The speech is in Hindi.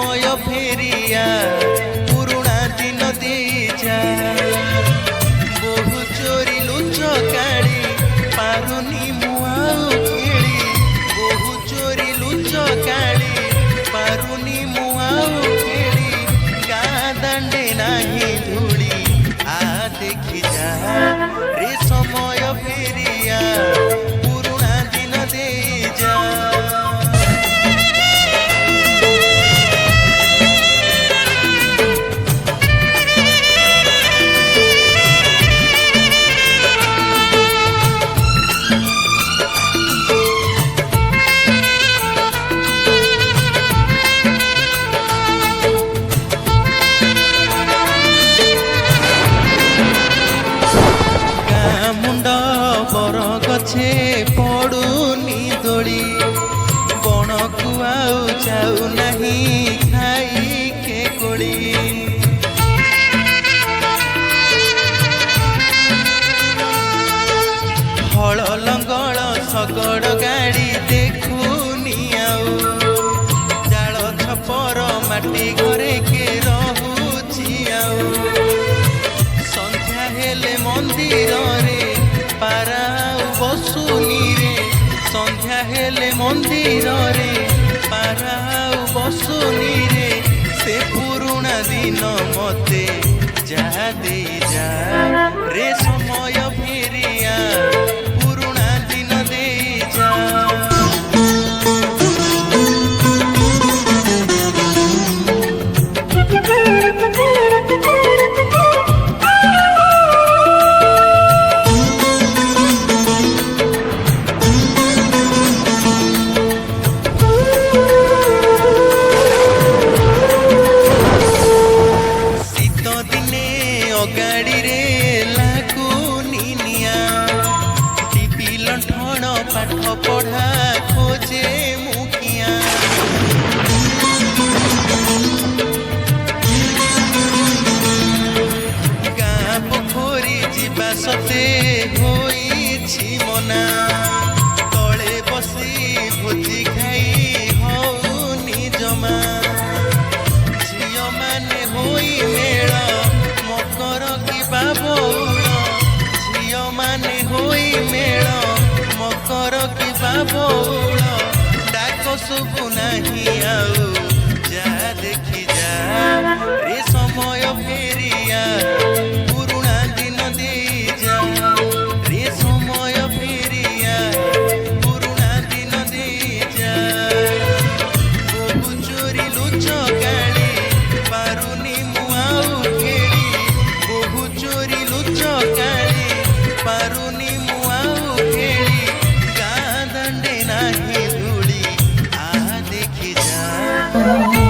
समय फेरिया पुरुणा दिन दे जा बहु चोरी लुच काढ़ी पारुनी मुआऊ खेली बहु चोरी लुच काढ़ी पारुनी मुआऊ खेली गाँ दांडे नाही धूली आ देखी जा रे समय फेरिया पुरुणा दिन दे जा। बर गछे पड़ुनी दोली बण को आउ जाऊ नहीं खाई के कोड़ी हल लंगल शगड़ गाड़ी देखुनी आउ जाल छपर माटी घरे के रहुछि आउ संध्या हेले मंदिर रे पारा बसुनी रे संध्या हेले मंदिर रे पारा बसुनी रे से पुरुणा दिन मते जा दे जा रे समय फेरिया पुरुणा दिन दे जा। गाड़ी रे लागुनी निया टीपी लंठन पाठ पढ़ा खोजे मुखिया गाँ पोखरी जीवा सते होइछि मना तले बसी भोजी खाई हौनी जमा झियो माने होई मेल मकर कि बाबौल झियो माने होई मेल मकर कि बाबौल डाक सुबु नहीं आउ जा देखी जा रे समय फेरिया पुरुणा दिन दे जा रे समय फेरिया पुरुणा दिन दे जा बहु चोरी लुच काढ़ी पारुनी मुआऊ खेली बहु चोरी लुच काढ़ी पारुनी मुआऊ खेली गाँ दांडे नाही धूली आ देखी जा।